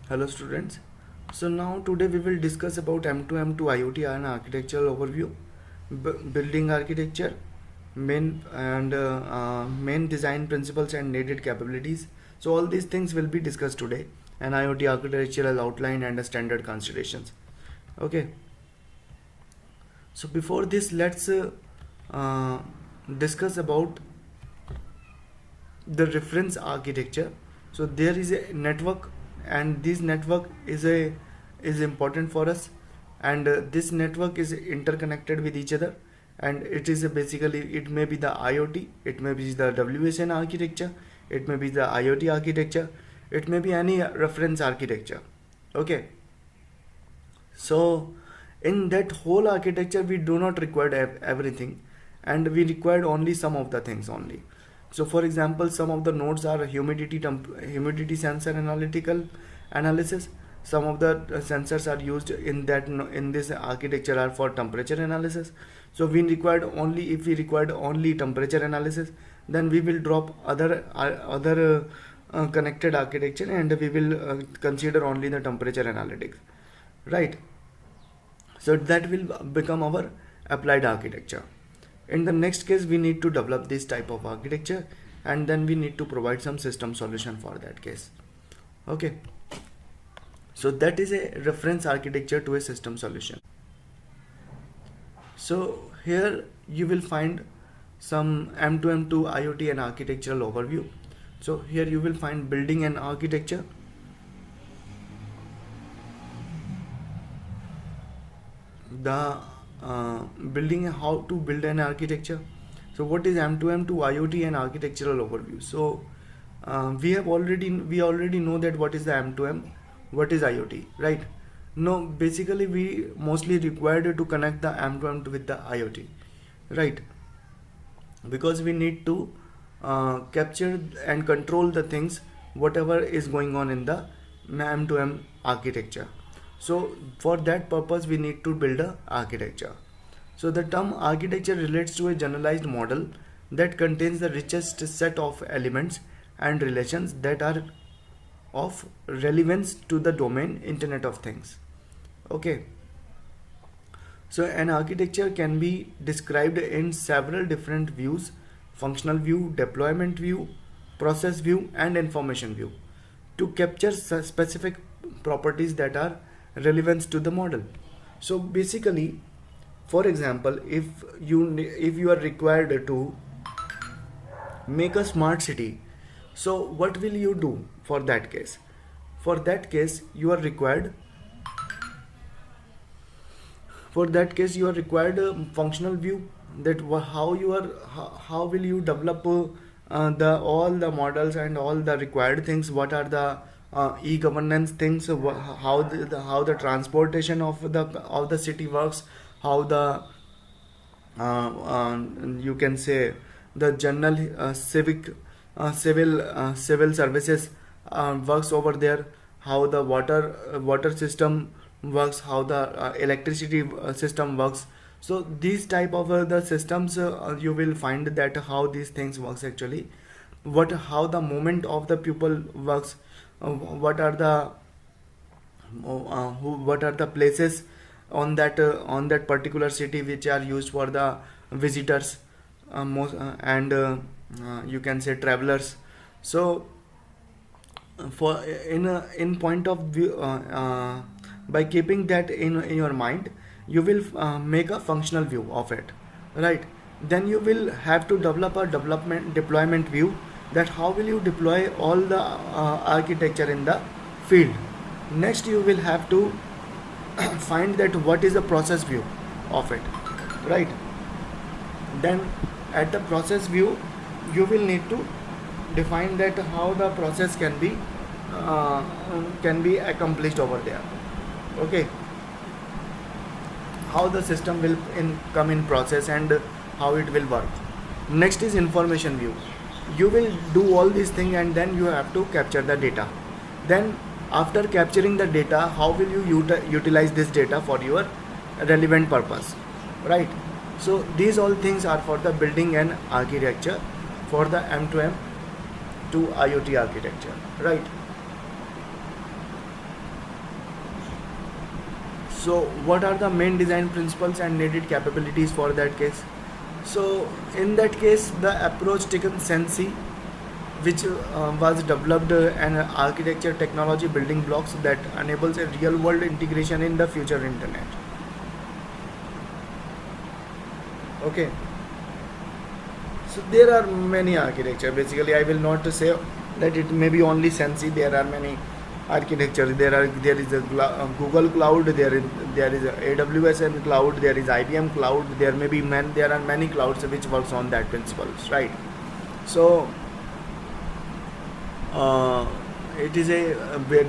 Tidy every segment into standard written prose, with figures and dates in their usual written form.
Hello students. So now today we will discuss about M2M2 IoT and architectural overview, building architecture, main design principles and needed capabilities. So all these things will be discussed today, and IoT architectural outline and standard considerations. Okay. So before this, let's uh, discuss about the reference architecture. So there is a network, and this network is important for us, and this network is interconnected with each other, and it is basically, it may be the IoT, it may be the WSN architecture, it may be the IoT architecture, it may be any reference architecture. Okay. So in that whole architecture we do not require everything, and we required only some of the things only. So for example, some of the nodes are humidity sensor analytical analysis. Some of the sensors are used in in this architecture are for temperature analysis. So we required only, if we required only temperature analysis, then we will drop other connected architecture, and we will consider only the temperature analytics, right? So that will become our applied architecture. In the next case, we need to develop this type of architecture, and then we need to provide some system solution for that case. Okay. So that is a reference architecture to a system solution. So here you will find some M2M2 IoT and architectural overview. So here you will find building an architecture. The building, how to build an architecture. So what is M2M2 IoT and architectural overview? So we already know that what is the M2M, what is IoT, right? No, basically we mostly required to connect the M2M with the IoT, right? Because we need to capture and control the things whatever is going on in the M2M architecture. So for that purpose we need to build a architecture. So the term architecture relates to a generalized model that contains the richest set of elements and relations that are of relevance to the domain Internet of Things. Okay. So an architecture can be described in several different views: functional view, deployment view, process view, and information view, to capture specific properties that are relevant to the model. So basically, for example, if you are required to make a smart city, so what will you do for that case? For that case you are required for that case you are required a functional view, that how will you develop the all the models and all the required things. What are the e-governance things, how the transportation of the city works, how the you can say the general civil services works over there, how the water system works, how the electricity system works. So these type of the systems, you will find that how these things works actually, how the movement of the people works, what are the what are the places on that particular city which are used for the visitors, and you can say travelers. So for in point of view, by keeping that in your mind, you will make a functional view of it, right? Then you will have to develop a deployment view, that how will you deploy all the architecture in the field. Next you will have to find that what is the process view of it, right? Then at the process view you will need to define that how the process can be accomplished over there. Okay. How the system will come in process, and how it will work. Next is information view. You will do all these things, and then you have to capture the data. Then after capturing the data, how will you utilize this data for your relevant purpose, right? So these all things are for the building and architecture for the M2M to IoT architecture, right? So what are the main design principles and needed capabilities for that case? So in that case, the approach taken Sensi, which was developed an architecture technology building blocks that enables a real world integration in the future internet. Okay, so there are many architecture. Basically, I will not say that it may be only Sensi. There are many architecture. There is a Google Cloud. There is a AWS and cloud. There is IBM cloud. There are many clouds which works on that principles, right? So uh, it is a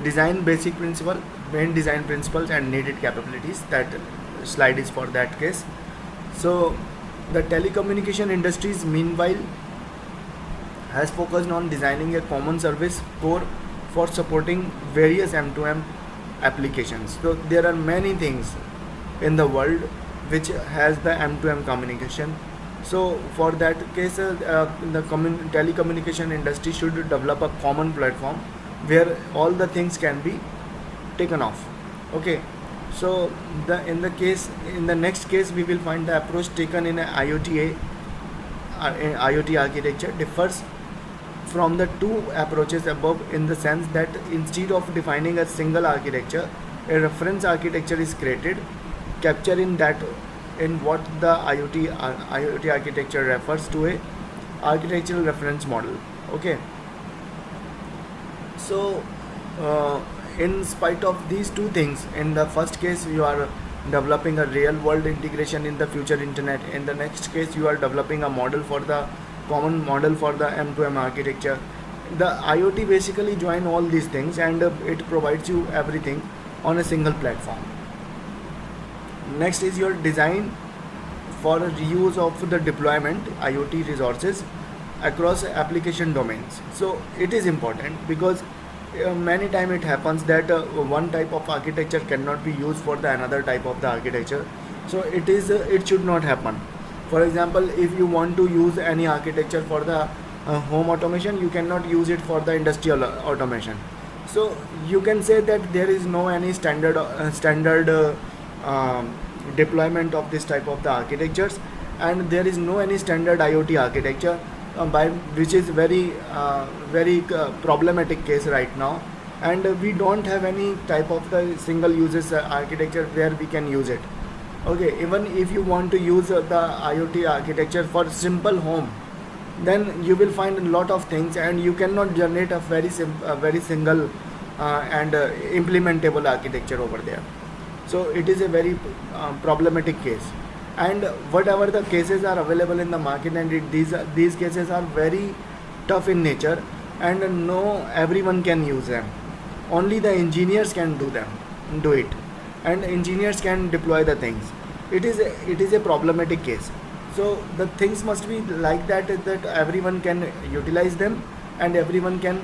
design basic principle, main design principles and needed capabilities. That slide is for that case. So the telecommunication industries meanwhile has focused on designing a common service core for supporting various M2M applications. So there are many things in the world which has the M2M communication. So for that case, the telecommunication industry should develop a common platform where all the things can be taken off. Okay. So in the next case we will find the approach taken in a IoT architecture differs from the two approaches above in the sense that instead of defining a single architecture, a reference architecture is created, capturing that in what the IoT architecture refers to a architectural reference model. Okay. So in spite of these two things, in the first case you are developing a real world integration in the future internet. In the next case you are developing a model for the common model for the M2M architecture. The IoT basically join all these things and it provides you everything on a single platform. Next is your design for reuse of the deployment IoT resources across application domains. So it is important because many time it happens that one type of architecture cannot be used for the another type of the architecture. So it should not happen. For example, if you want to use any architecture for the home automation, you cannot use it for the industrial automation. So you can say that there is no any standard deployment of this type of the architectures, and there is no any standard IoT architecture by which is very problematic case right now, and we don't have any type of the single uses architecture where we can use it. Okay, even if you want to use the IoT architecture for simple home, then you will find a lot of things and you cannot generate a very single and implementable architecture over there. So it is a very problematic case, and whatever the cases are available in the market, and these cases are very tough in nature, and no everyone can use them. Only the engineers can do it, and engineers can deploy the things. It is a problematic case. So the things must be like that everyone can utilize them and everyone can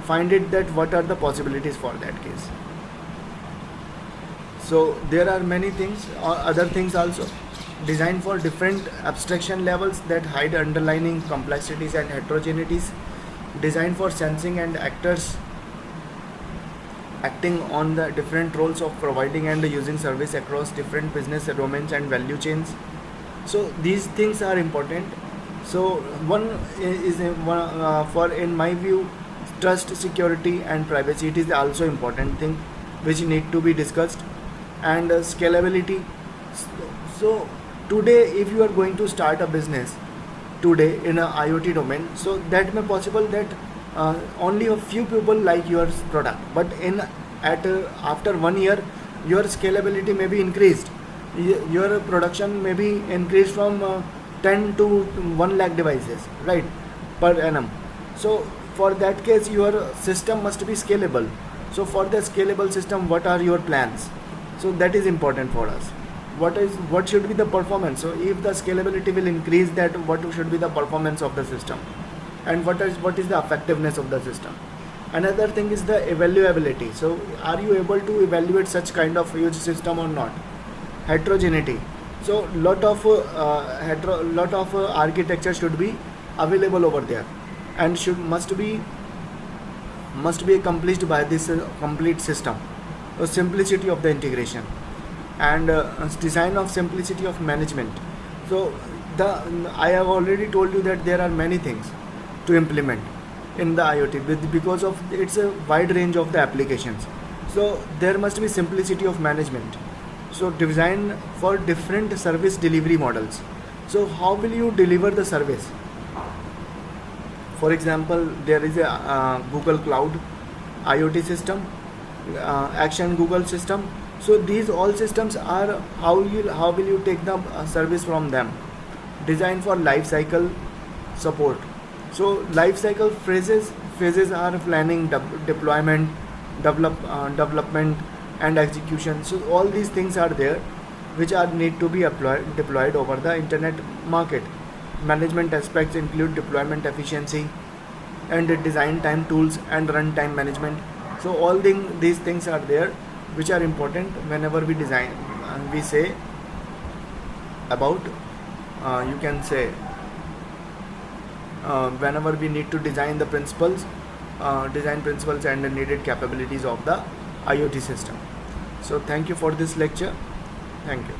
find it that what are the possibilities for that case. So there are many things or other things also designed for different abstraction levels that hide underlying complexities and heterogeneities, designed for sensing and actors acting on the different roles of providing and using service across different business domains and value chains. So these things are important. So one is for in my view, trust, security and privacy, it is also important thing which need to be discussed, and scalability. So today if you are going to start a business today in a IoT domain, so that may possible that only a few people like your product, but after 1 year your scalability may be increased, your production may be increased from 10 to 1 lakh devices, right, per annum. So for that case your system must be scalable. So for the scalable system, what are your plans? So that is important for us. What should be the performance? So if the scalability will increase, that what should be the performance of the system, and what is the effectiveness of the system. Another thing is the evaluability. So are you able to evaluate such kind of huge system or not? Heterogeneity. So lot of architecture should be available over there, and must be accomplished by this complete system. So simplicity of the integration. and design of simplicity of management. So the I have already told you that there are many things to implement in the IoT because of it's a wide range of the applications. So there must be simplicity of management. So design for different service delivery models. So how will you deliver the service? For example, there is a Google Cloud IoT system, Action Google system. So these all systems are how will you take the service from them? Design for life cycle support. So life cycle phases are planning, deployment, development, and execution. So all these things are there, which are need to be deployed over the internet market. Management aspects include deployment efficiency and the design time tools and runtime management. So all these things are there, which are important whenever we design. We say about you can say whenever we need to design the design principles and the needed capabilities of the IoT system. So thank you for this lecture. Thank you.